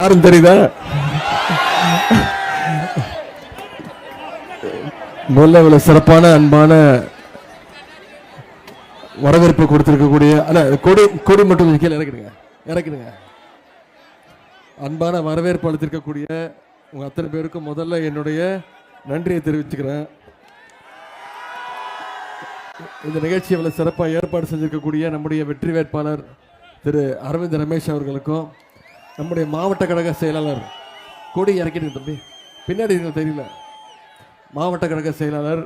யாரும் தெரியுதா? முதல்ல சிறப்பான அன்பான வரவேற்பு கொடுத்திருக்கக்கூடிய கொடி மட்டும் கீழே இறக்கிடுங்க. அன்பான வரவேற்பு அளித்திருக்கக்கூடிய உங்க அத்தனை பேருக்கும் முதல்ல என்னுடைய நன்றியை தெரிவிச்சுக்கிறேன். இந்த நிகழ்ச்சி இவ்வளவு சிறப்பாக ஏற்பாடு செஞ்சிருக்கக்கூடிய நம்முடைய வெற்றி வேட்பாளர் திரு அரவிந்த் ரமேஷ் அவர்களுக்கும், நம்முடைய மாவட்ட கழக செயலாளர் கொடி இறக்கிடுங்க தம்பி, பின்னாடி தெரியல, மாவட்ட கழக செயலாளர்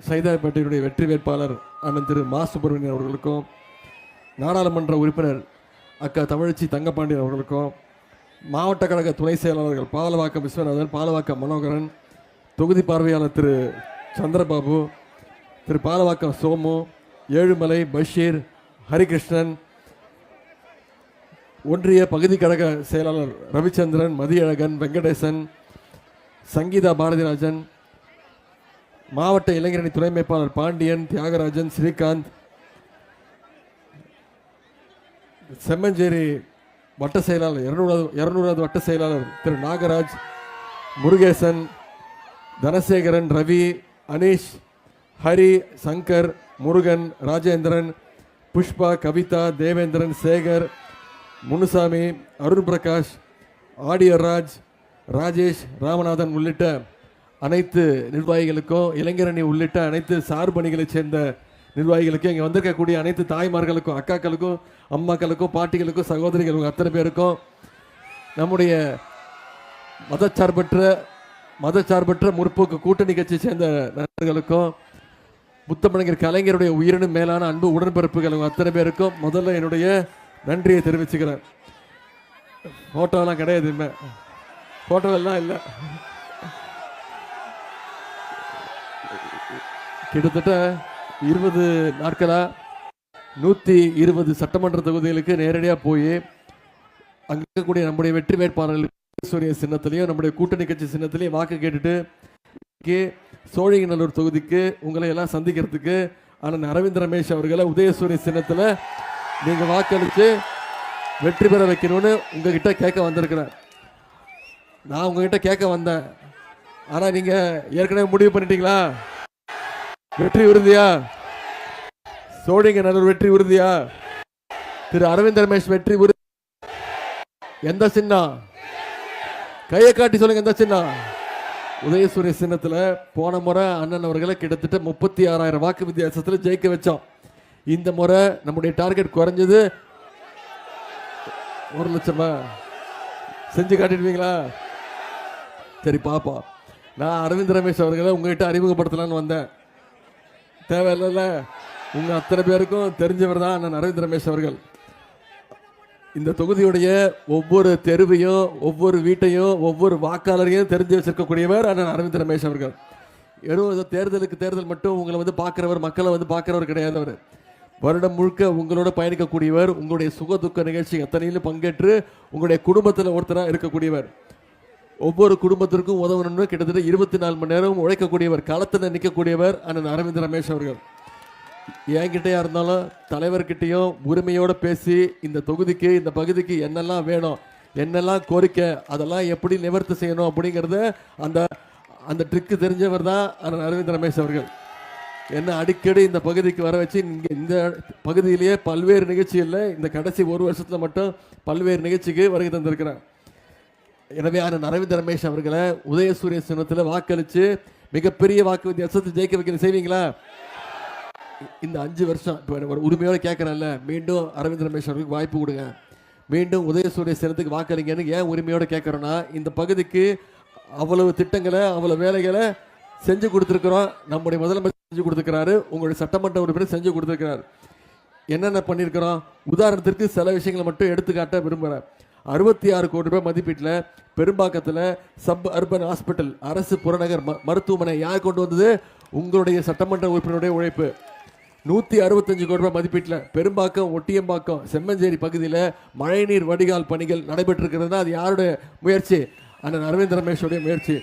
சைதாப்பேட்டையினுடைய வெற்றி வேட்பாளர் அண்ணன் திரு மா சுப்பிரமணியன் அவர்களுக்கும், நாடாளுமன்ற உறுப்பினர் அக்கா தமிழச்சி தங்கப்பாண்டியன் அவர்களுக்கும், மாவட்ட கழக துணை செயலாளர்கள் பாலவாக்கம் விஸ்வநாதன், பாலவாக்கம் மனோகரன், தொகுதி பார்வையாளர் திரு சந்திரபாபு, திரு பாலவாக்கம் சோமு, ஏழுமலை பஷீர், ஹரிகிருஷ்ணன், ஒன்றிய பகுதி கழக செயலாளர் ரவிச்சந்திரன், மதியழகன், வெங்கடேசன், சங்கீதா பாரதிராஜன், மாவட்ட இளைஞரணி துணை அமைப்பாளர் பாண்டியன், தியாகராஜன், ஸ்ரீகாந்த், செம்மஞ்சேரி வட்ட செயலாளர் 200வது வட்ட செயலாளர் திரு நாகராஜ், முருகேசன், தனசேகரன், ரவி, அனீஷ், ஹரி, சங்கர், முருகன், ராஜேந்திரன், புஷ்பா, கவிதா, தேவேந்திரன், சேகர், முனுசாமி, அருண் பிரகாஷ், ஆடியராஜ், ராஜேஷ், ராமநாதன் உள்ளிட்ட அனைத்து நிர்வாகிகளுக்கும், இளைஞரணி உள்ளிட்ட அனைத்து சார்பணிகளைச் சேர்ந்த நிர்வாகிகளுக்கும், இங்கே வந்திருக்கக்கூடிய அனைத்து தாய்மார்களுக்கும், அக்காக்களுக்கும், அம்மாக்களுக்கும், பாட்டிகளுக்கும், சகோதரிகளுக்கும், அத்தனை பேருக்கும், நம்முடைய மதச்சார்பற்ற முற்போக்கு கூட்டணி கட்சியை சேர்ந்த நண்பர்களுக்கும், முத்தமிழர் கலைஞருடைய உயிரினும் மேலான அன்பு உடன்பிறப்புகளுக்கும் அத்தனை பேருக்கும் முதல்ல என்னுடைய நன்றியை தெரிவிச்சுக்கிறேன். போட்டோலாம் கிடையாது, போட்டோலாம் இல்லை. கிட்டத்தட்ட 20 நாட்களா 120 சட்டமன்ற தொகுதிகளுக்கு நேரடியாக போய் அங்கே இருக்கக்கூடிய நம்முடைய வெற்றி வேட்பாளர்களுக்கு சின்னத்திலையும் நம்முடைய கூட்டணி கட்சி சின்னத்திலையும் வாக்கு கேட்டுட்டு சோழிங்கநல்லூர் தொகுதிக்கு உங்களை எல்லாம் சந்திக்கிறதுக்கு அண்ணன் அரவிந்த் ரமேஷ் அவர்களை உதயசூரிய சின்னத்தில் நீங்கள் வாக்களித்து வெற்றி பெற வைக்கணும்னு உங்ககிட்ட கேட்க வந்திருக்கிறேன். நான் உங்ககிட்ட கேட்க வந்தேன், ஆனால் நீங்கள் ஏற்கனவே முடிவு பண்ணிட்டீங்களா? வெற்றி உறுதியா? சோழிங்கநல்லூர் வெற்றி உறுதியா? திரு அரவிந்த் ரமேஷ் வெற்றி உறுதி. எந்த சின்னம்? கையை காட்டி சொல்லுங்க, எந்த சின்னம்? உதயசூரிய சின்னத்தில் போன முறை அண்ணன் அவர்களை கிட்டத்தட்ட 36,000 வாக்கு வித்தியாசத்தில் ஜெயிக்க வச்சோம். இந்த முறை நம்முடைய டார்கெட் குறைஞ்சது 1 லட்சமா? செஞ்சு காட்டிடுவீங்களா? சரி பாப்பா. நான் அரவிந்த் ரமேஷ் அவர்களை உங்ககிட்ட அறிமுகப்படுத்தலான்னு வந்தேன். தேவையில்ல, உங்க அத்தனை பேருக்கும் தெரிஞ்சவர் தான் அண்ணன் அரவிந்த் ரமேஷ் அவர்கள். இந்த தொகுதியுடைய ஒவ்வொரு தெருவையும், ஒவ்வொரு வீட்டையும், ஒவ்வொரு வாக்காளரையும் தெரிஞ்சு வச்சிருக்கக்கூடியவர் அண்ணன் அரவிந்த் ரமேஷ் அவர்கள். ஏதோ தேர்தல் மட்டும் உங்களை வந்து பார்க்கிறவர், மக்களை வந்து பார்க்கிறவர் கிடையாதவர். வருடம் முழுக்க உங்களோட பயணிக்கக்கூடியவர், உங்களுடைய சுக துக்க நிகழ்ச்சி அத்தனையிலும் பங்கேற்று உங்களுடைய குடும்பத்தில் ஒருத்தராக இருக்கக்கூடியவர். ஒவ்வொரு குடும்பத்திற்கும் உதவணும்னு கிட்டத்தட்ட 24 மணி நேரம் உழைக்கக்கூடியவர், களத்தில் நிற்கக்கூடியவர் அண்ணன் அரவிந்த் ரமேஷ் அவர்கள். என்கிட்டயா இருந்தாலும் தலைவர்கிட்டையும் உரிமையோடு பேசி இந்த தொகுதிக்கு, இந்த பகுதிக்கு என்னெல்லாம் வேணும், என்னெல்லாம் கோரிக்கை, அதெல்லாம் எப்படி நிவர்த்தி செய்யணும் அப்படிங்கிறத அந்த ட்ரிக்கு தெரிஞ்சவர் தான் அண்ணன் அரவிந்த் ரமேஷ் அவர்கள். என்ன அடிக்கடி இந்த பகுதிக்கு வர வச்சு இந்த பகுதியிலேயே பல்வேறு நிகழ்ச்சிகளில் இந்த கடைசி 1 வருஷத்தில் மட்டும் பல்வேறு நிகழ்ச்சிக்கு வருகை தந்திருக்கிறேன். எனவே அண்ணன் அரவிந்த் ரமேஷ் அவர்களை உதயசூரிய சின்னத்தில் வாக்களித்து மிகப்பெரிய வாக்கு வித்தியாசத்தை ஜெயிக்க வைக்க செய்வீங்களா? இந்த 5 வருஷம் இப்போ ஒரு உரிமையோடு கேட்குறேன்ல, மீண்டும் அரவிந்த் ரமேஷ் அவர்களுக்கு வாய்ப்பு கொடுங்க, மீண்டும் உதயசூரிய சின்னத்துக்கு வாக்களிங்கன்னு ஏன் உரிமையோடு கேட்குறோன்னா, இந்த பகுதிக்கு அவ்வளவு திட்டங்களை, அவ்வளவு வேலைகளை செஞ்சு கொடுத்துருக்குறோம். நம்முடைய முதலமைச்சர் செஞ்சு கொடுத்துருக்கிறாரு, உங்களுடைய சட்டமன்ற உறுப்பினர் செஞ்சு கொடுத்துருக்கிறார். என்னென்ன பண்ணியிருக்கிறோம்? உதாரணத்திற்கு சில விஷயங்களை மட்டும் எடுத்துக்காட்ட விரும்புகிறேன். 66 கோடி ரூபாய் மதிப்பீட்டில் பெரும்பாக்கத்தில் சப் அர்பன் ஹாஸ்பிட்டல், அரசு புறநகர் மருத்துவமனை யார் கொண்டு வந்தது? உங்களுடைய சட்டமன்ற உறுப்பினருடைய உழைப்பு. 165 கோடி ரூபாய் மதிப்பீட்டில் பெரும்பாக்கம், ஒட்டியம்பாக்கம், செம்மஞ்சேரி பகுதியில் மழைநீர் வடிகால் பணிகள் நடைபெற்றிருக்கிறதுனா அது யாருடைய முயற்சி? அண்ணன் அரவிந்த் ரமேஷோடைய முயற்சி.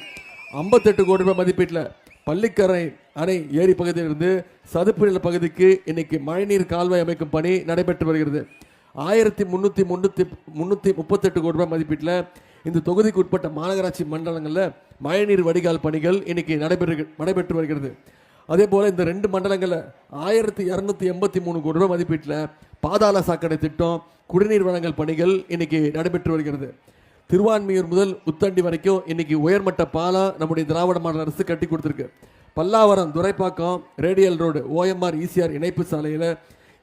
58 கோடி ரூபாய் மதிப்பீட்டில் பள்ளிக்கரை அணை ஏரி பகுதியிலிருந்து சதுப்பு நில பகுதிக்கு இன்னைக்கு மழைநீர் கால்வாய் அமைக்கும் பணி நடைபெற்று வருகிறது. 1338 கோடி ரூபாய் மதிப்பீட்டில் இந்த தொகுதிக்கு உட்பட்ட மாநகராட்சி மண்டலங்களில் மழைநீர் வடிகால் பணிகள் இன்னைக்கு நடைபெற்று வருகிறது. அதே போல் இந்த 2 மண்டலங்களில் 1283 கோடி ரூபாய் மதிப்பீட்டில் பாதாள சாக்கடை திட்டம், குடிநீர் வழங்கல் பணிகள் இன்னைக்கு நடைபெற்று வருகிறது. திருவான்மியூர் முதல் உத்தண்டி வரைக்கும் இன்னைக்கு உயர்மட்ட பாலம் நம்முடைய திராவிட மாடல் அரசு கட்டி கொடுத்துருக்கு. Pallavaram, Thoraipakkam, radial road, OMR ECR இணைப்பு சாலையில்,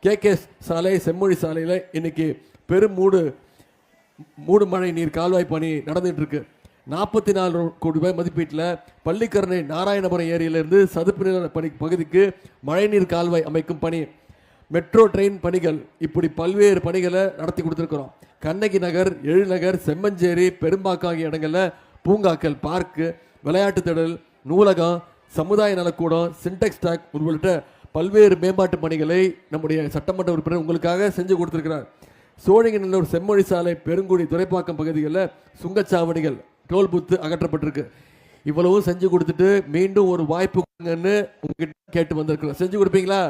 KKS சாலை, செம்மொழி சாலையில் இன்னைக்கு பெரும் மூடு மழை நீர் கால்வாய் பணி நடந்துட்டு இருக்கு. 44 கோடி ரூபாய் மதிப்பீட்டில் பள்ளிக்கரணை நாராயணபுரம் ஏரியிலிருந்து சதுப்பு நில பகுதிக்கு மழைநீர் கால்வாய் அமைக்கும் பணி, மெட்ரோ ட்ரெயின் பணிகள், இப்படி பல்வேறு பணிகளை நடத்தி கொடுத்துருக்கிறோம். கண்ணகி நகர், எழில்நகர், செம்மஞ்சேரி, பெரும்பாக்கம் ஆகிய இடங்களில் பூங்காக்கள், பார்க்கு, விளையாட்டு திடல், நூலகம், சமுதாய நலக்கூடம், சின்டெக்ஸ் டாக் உள்ளிட்ட பல்வேறு மேம்பாட்டு பணிகளை நம்முடைய சட்டமன்ற உறுப்பினர் உங்களுக்காக செஞ்சு கொடுத்திருக்கிறார். சோழிங்கநல்லூர், செம்மொழி சாலை, பெருங்குடி, துரைப்பாக்கம் பகுதிகளில் சுங்கச்சாவடிகள், டோல் பூத்து அகற்றப்பட்டிருக்கு. இவ்வளவும் செஞ்சு கொடுத்துட்டு மீண்டும் ஒரு வாய்ப்பு உங்ககிட்ட கேட்டு வந்திருக்கிறோம். செஞ்சு கொடுப்பீங்களா?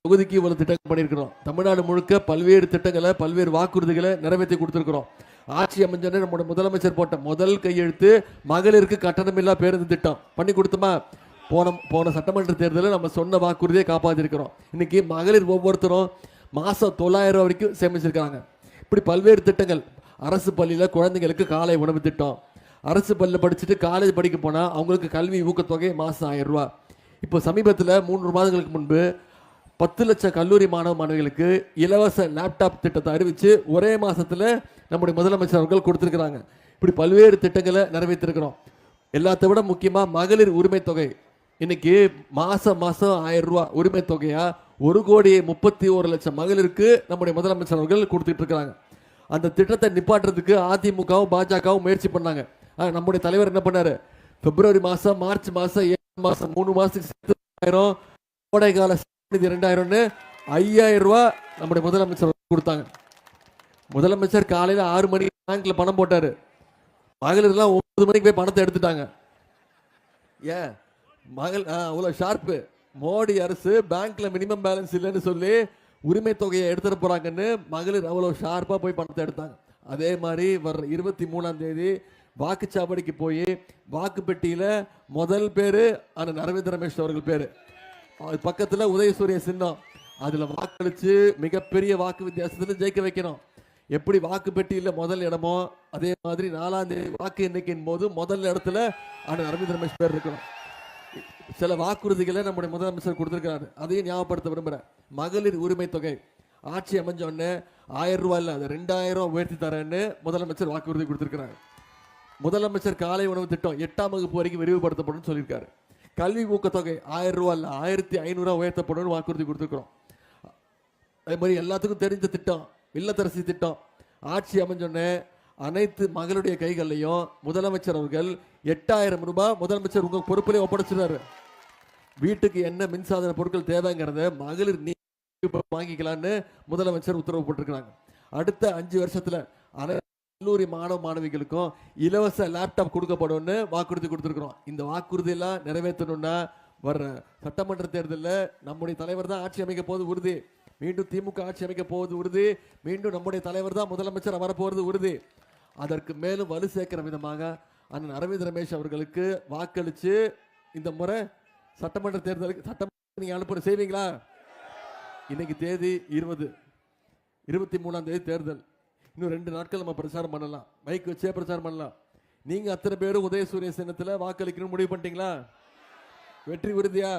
தொகுதிக்கு இவ்வளவு திட்டங்கள் பண்ணியிருக்கிறோம். தமிழ்நாடு முழுக்க பல்வேறு திட்டங்களை, பல்வேறு வாக்குறுதிகளை நிறைவேற்றி கொடுத்திருக்கிறோம். ஆட்சி அமைஞ்சோடனே நம்முடைய முதலமைச்சர் போட்ட முதல் கையெழுத்து மகளிருக்கு கட்டணமில்லா பேருந்து திட்டம் பண்ணி கொடுத்தோமா? போன சட்டமன்ற தேர்தலில் நம்ம சொன்ன வாக்குறுதியை காப்பாற்றிருக்கிறோம். இன்னைக்கு மகளிர் ஒவ்வொருத்தரும் மாதம் 900 ரூபா வரைக்கும் சேமிச்சிருக்காங்க. இப்படி பல்வேறு திட்டங்கள். அரசு பள்ளியில் குழந்தைங்களுக்கு காலை உணவு திட்டம், அரசு பள்ளியில் படிச்சுட்டு காலேஜ் படிக்க போனால் அவங்களுக்கு கல்வி ஊக்கத்தொகை மாதம் 1000 ரூபா. இப்போ சமீபத்தில் 3 மாதங்களுக்கு முன்பு 10 லட்சம் கல்லூரி மாணவ மாணவிகளுக்கு இலவச லேப்டாப் திட்டத்தை அறிவித்து ஒரே மாதத்தில் நம்முடைய முதலமைச்சர் அவர்கள் கொடுத்துருக்குறாங்க. இப்படி பல்வேறு திட்டங்களை நிறைவேற்றிருக்கிறோம். எல்லாத்த விட முக்கியமாக மகளிர் உரிமை தொகை இன்னைக்கு மாதம் 1000 ரூபா உரிமை தொகையா 1,31,00,000 மகளிருக்கு நம்முடைய முதலமைச்சர் அவர்கள் கொடுத்துட்டு இருக்கிறாங்க. அந்த திட்டத்தை நிப்பாட்டுறதுக்கு அதிமுகவும் பாஜகவும் முயற்சி பண்ணாங்க. நம்முடைய தலைவர் என்ன பண்ணாரு? பிப்ரவரி மாதம், மார்ச் மாதம், ஏப்ரல் மாதம் 3 மாதத்துக்கு சேர்த்து 1000, கோடை கால 2000ன்னு 5000 ரூபா நம்முடைய முதலமைச்சர் கொடுத்தாங்க. முதலமைச்சர் காலையில் 6 மணிக்கு பேங்க்ல பணம் போட்டாரு. மகளிர்லாம் 9 மணிக்கு போய் பணத்தை எடுத்துட்டாங்க. ஏன் அவ்வளோ ஷார்ப்பு? மோடி அரசு பேங்க்ல மினிமம் பேலன்ஸ் இல்லைன்னு சொல்லி உரிமை தொகையை எடுத்துட போறாங்கன்னு மகளிர் அவ்வளோ ஷார்ப்பாக போய் பணத்தை எடுத்தாங்க. அதே மாதிரி வர்ற 23ஆம் தேதி வாக்குச்சாவடிக்கு போய் வாக்கு பெட்டியில் முதல் பேர் அந்த நரவேந்திர ரமேஷ் அவர்கள் பேர், அது பக்கத்தில் உதயசூரிய சின்னம், அதில் வாக்களித்து மிகப்பெரிய வாக்கு வித்தியாசத்தில் ஜெயிக்க வைக்கணும். எப்படி வாக்கு பெட்டியில் முதல் இடமோ அதே மாதிரி 4ஆம் தேதி வாக்கு எண்ணிக்கையின் போது முதல் இடத்துல அந்த நரவேந்திர ரமேஷ் பேர் இருக்கணும். சில வாக்குறுதிகளை நம்முடைய முதலமைச்சர் கொடுத்திருக்கிறாரு, அதையும் ஞாபகப்படுத்த விரும்புகிறேன். மகளிர் உரிமை தொகை ஆட்சி அமைஞ்ச உடனே 1000 ரூபாய் இல்லை, அது 2000 உயர்த்தி தரேன்னு முதலமைச்சர் வாக்குறுதி கொடுத்திருக்கிறார். முதலமைச்சர் காலை உணவு திட்டம் 8ஆம் வகுப்பு வரைக்கும் விரிவுபடுத்தப்படும் சொல்லியிருக்காரு. கல்வி ஊக்கத்தொகை 1000 ரூபாய் இல்லை, 1500 உயர்த்தப்படும் வாக்குறுதி கொடுத்துருக்கிறோம். அதே மாதிரி எல்லாத்துக்கும் தெரிஞ்ச திட்டம் இல்லத்தரசி திட்டம் ஆட்சி அமைஞ்சோடனே அனைத்து மகளுடைய கைகள்லையும் முதலமைச்சர் அவர்கள் 8000 ரூபாய் முதலமைச்சர் உங்க பொறுப்பிலே ஒப்படைச்சிருக்காரு. வீட்டுக்கு என்ன மின்சாதன பொருட்கள் தேவைங்கிறத மகளிர் வாங்கிக்கலான்னு முதலமைச்சர் உத்தரவு போட்டிருக்கிறாங்க. அடுத்த 5 வருஷத்துல கல்லூரி மாணவ மாணவிகளுக்கும் இலவச லேப்டாப் கொடுக்கப்படும் வாக்குறுதி கொடுத்திருக்கிறோம். இந்த வாக்குறுதி எல்லாம் நிறைவேற்றணும்னா வர்ற சட்டமன்ற தேர்தலில் நம்முடைய தலைவர் தான் ஆட்சி அமைக்க போவது உறுதி. மீண்டும் திமுக ஆட்சி அமைக்க போவது உறுதி. மீண்டும் நம்முடைய தலைவர் தான் முதலமைச்சர் வரப்போவது உறுதி. அதற்கு மேலும் வலு சேர்க்கிற விதமாக அண்ணன் அரவிந்த் ரமேஷ் அவர்களுக்கு வாக்களித்து இந்த முறை சட்டமன்ற தேர்தலுக்கு சட்டமன்ற நீங்க அனுப்ப செய்வீங்களா? இன்னைக்கு தேதி 23ஆம் தேதி தேர்தல். இன்னும் 2 நாட்கள் நம்ம பிரச்சாரம் பண்ணலாம், மைக் வச்சே பிரச்சாரம் பண்ணலாம். நீங்க அத்தனை பேரும் உதயசூரிய சின்னத்தில் வாக்களிக்கணும்னு முடிவு பண்ணிட்டீங்களா? வெற்றி உறுதியா?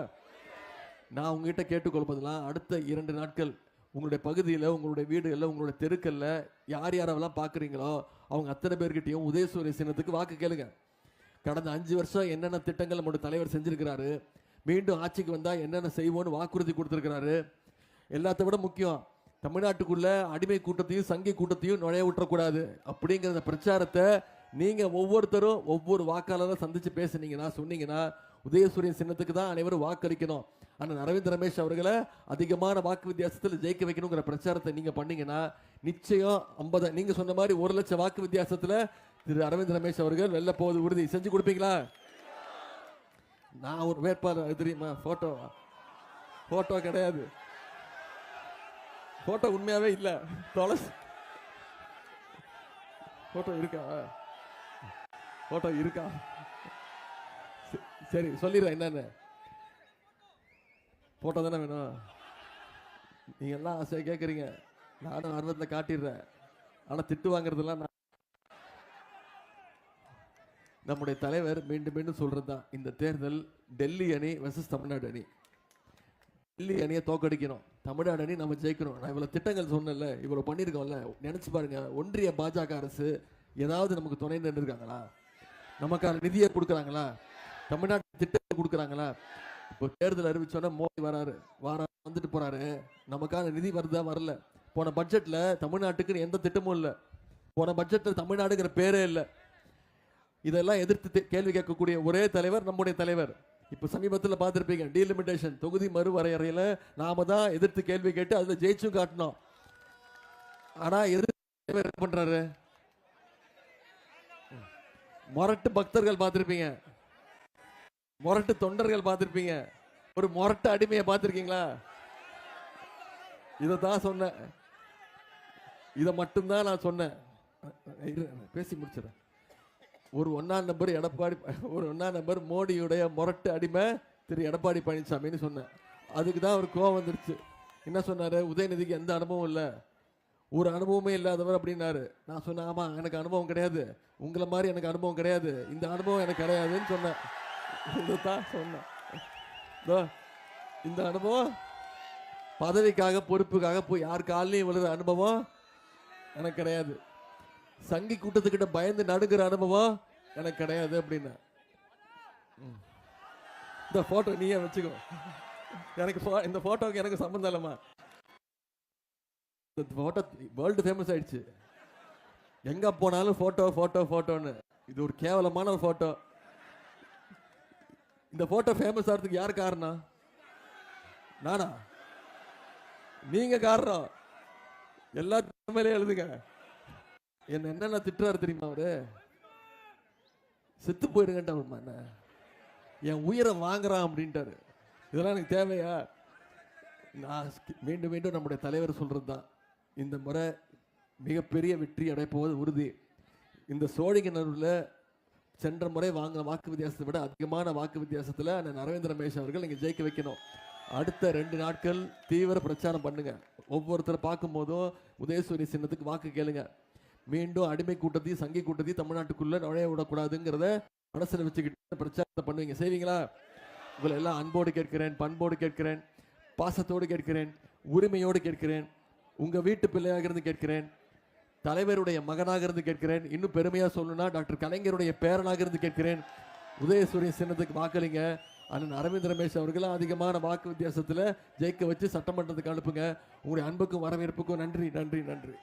நான் உங்ககிட்ட கேட்டுக்கொள்வதெல்லாம் அடுத்த 2 நாட்கள் உங்களுடைய பகுதியில், உங்களுடைய வீடுகளில், உங்களுடைய தெருக்களில் யார் யாரெல்லாம் பார்க்குறீங்களோ அவங்க அத்தனை பேர்கிட்டையும் உதயசூரிய சின்னத்துக்கு வாக்கு கேளுங்க. கடந்த 5 வருஷம் என்னென்ன திட்டங்கள் நம்முடைய தலைவர் செஞ்சிருக்கிறாரு, மீண்டும் ஆட்சிக்கு வந்தால் என்னென்ன செய்வோன்னு வாக்குறுதி கொடுத்துருக்கிறாரு. எல்லாத்த விட முக்கியம், தமிழ்நாட்டுக்குள்ள அடிமை கூட்டத்தையும் சங்கி கூட்டத்தையும் நுழைய விட்டுறக்கூடாது அப்படிங்கிற பிரச்சாரத்தை நீங்க ஒவ்வொருத்தரும் ஒவ்வொரு வாக்காளரை சந்திச்சு பேசுனீங்கன்னா சொன்னீங்கன்னா உதயசூரியன் சின்னத்துக்கு தான் அனைவரும் வாக்களிக்கணும், அண்ணன் அரவிந்த் ரமேஷ் அவர்களை அதிகமான வாக்கு வித்தியாசத்தில் ஜெயிக்க வைக்கணுங்கிற பிரச்சாரத்தை நீங்க பண்ணீங்கன்னா நிச்சயம் 50 நீங்க சொன்ன மாதிரி 1 லட்சம் வாக்கு வித்தியாசத்தில் திரு அரவிந்த் ரமேஷ் அவர்கள் வெல்ல போவது உறுதி. செஞ்சு கொடுப்பீங்களா? நான் ஒரு வேட்பாளர் தெரியுமா? போட்டோ கிடையாது, போட்டோ உண்மையாவே இல்ல. தொலைச்சு போட்டோ இருக்கா? போட்டோ இருக்கா? சரி சொல்லிடுறேன் என்னன்னு. போட்டோ தானே வேணும். நீங்க எல்லாம் ஆசையா கேட்குறீங்க, நானும் ஆர்வத்தில் காட்டிடுறேன். ஆனா திட்டு வாங்குறதுலாம் நம்முடைய தலைவர் மீண்டும் மீண்டும் சொல்றதுதான், இந்த தேர்தல் டெல்லி அணி வெர்சஸ் தமிழ்நாடு அணி. டெல்லி அணியை தோக்கடிக்கணும், தமிழ்நாடு அணி நம்ம ஜெயிக்கணும். நான் இவ்வளவு திட்டங்கள் சொன்னேன்ல, இவ்வளவு பண்ணியிருக்கோம்ல, நினைச்சு பாருங்க. ஒன்றிய பாஜக அரசு ஏதாவது நமக்கு துணை நின்று இருக்காங்களா? நமக்கான நிதியை கொடுக்குறாங்களா? தமிழ்நாட்டு திட்டத்தை கொடுக்குறாங்களா? இப்போ தேர்தல் அறிவிச்சோன்னா மோடி வராரு, வந்துட்டு போறாரு. நமக்கான நிதி வருதா? வரல. போன பட்ஜெட்ல தமிழ்நாட்டுக்கு எந்த திட்டமும் இல்லை. போன பட்ஜெட்ல தமிழ்நாடுங்கிற பேரே இல்லை. இதெல்லாம் எதிர்த்து கேள்வி கேட்கக்கூடிய ஒரே தலைவர் நம்முடைய தலைவர். இப்ப சமீபத்தில் பார்த்திருப்பீங்க, டீலிமிட்டேஷன் தொகுதி மறுவரையறையில நாம தான் எதிர்த்து கேள்வி கேட்டு அதுல ஜெயிச்சும் காட்டணும். ஆனா எதிர்த்து என்ன பண்றாரு? மொரட்டு பக்தர்கள் பார்த்திருப்பீங்க, மொரட்டு தொண்டர்கள் பார்த்திருப்பீங்க, ஒரு மொரட்டு அடிமையை பார்த்திருக்கீங்களா? இதைத்தான் சொன்னேன், இதை மட்டும்தான் நான் சொன்னேன். பேசி முடிச்சிடறேன். ஒரு 1ஆம் நம்பர் எடப்பாடி, ஒரு 1ஆம் நம்பர் மோடியுடைய மொரட்டு அடிமை திரு எடப்பாடி பழனிசாமின்னு சொன்னேன். அதுக்கு தான் ஒரு கோவம் வந்துருச்சு. என்ன சொன்னாரு? உதயநிதிக்கு எந்த அனுபவம் இல்லை, ஒரு அனுபவமே இல்லாதவர் அப்படின்னாரு. நான் சொன்னேன், ஆமா எனக்கு அனுபவம் கிடையாது, உங்களை மாதிரி எனக்கு அனுபவம் கிடையாது, இந்த அனுபவம் எனக்கு கிடையாதுன்னு சொன்னேன். இதைத்தான் சொன்னேன். இந்த அனுபவம் பதவிக்காக பொறுப்புக்காக போய் யார் காலையும் விழுற அனுபவம் எனக்கு கிடையாது. சங்கி கூட்டத்துக்கிட்ட பயந்து நடுங்கிற அனுபவம் எனக்கு கிடையாது அப்படின்னு. இந்த போட்டோ நீயே வச்சுக்கோ, எனக்கு இந்த போட்டோக்கு எனக்கு சம்பந்தம் இல்லைம்மா. இந்த போட்டோ வேர்ல்டு ஃபேமஸ் ஆயிடுச்சு, எங்க போனாலும் போட்டோ போட்டோ போட்டோன்னு. இது ஒரு கேவலமான போட்டோ. இந்த போட்டோ ஃபேமஸ் ஆகிறதுக்கு யார் காரணம்? நானா? நீங்க காரணம். எல்லாத்துக்கும் மேலே எழுதுங்க. என்னென்ன திட்டுறாரு தெரியுமா? அவரு செத்து போயிடுங்கன்ட்டு என் உயிரை வாங்குறான் அப்படின்ட்டாரு. இதெல்லாம் எனக்கு தேவையா? நான் மீண்டும் மீண்டும் நம்முடைய தலைவர் சொல்றது தான், இந்த முறை மிகப்பெரிய வெற்றி அடைப்போவது உறுதி. இந்த சோழிங்கநல்லூரில் சென்ற முறை வாங்கின வாக்கு வித்தியாசத்தை விட அதிகமான வாக்கு வித்தியாசத்தில் அரவிந்த் ரமேஷ் அவர்கள் இங்கே ஜெயிக்க வைக்கணும். அடுத்த 2 நாட்கள் தீவிர பிரச்சாரம் பண்ணுங்க. ஒவ்வொருத்தரை பார்க்கும் போதும் உதயசூரிய சின்னத்துக்கு வாக்கு கேளுங்க. மீண்டும் அடிமை கூட்டத்தையும் சங்கி கூட்டத்தையும் தமிழ்நாட்டுக்குள்ள நுழைய விடக்கூடாதுங்கிறத மனசுல வச்சுக்கிட்டு பிரச்சாரத்தை பண்ணுவீங்க. செய்வீங்களா? உங்களை எல்லாம் அன்போடு கேட்கிறேன், பண்போடு கேட்கிறேன், பாசத்தோடு கேட்கிறேன், உரிமையோடு கேட்கிறேன், உங்க வீட்டு பிள்ளையாக இருந்து கேட்கிறேன், தலைவருடைய மகனாக இருந்து கேட்கிறேன், இன்னும் பெருமையா சொல்லணும்னா டாக்டர் கலைஞருடைய பேரனாக இருந்து கேட்கிறேன். உதயசூரிய சின்னத்துக்கு வாக்களிங்க. அண்ணன் அரவிந்த் ரமேஷ் அவர்களும் அதிகமான வாக்கு வித்தியாசத்தில் ஜெயிக்க வச்சு சட்டமன்றத்துக்கு அனுப்புங்க. உங்களுடைய அன்புக்கும் வரவேற்புக்கும் நன்றி நன்றி நன்றி.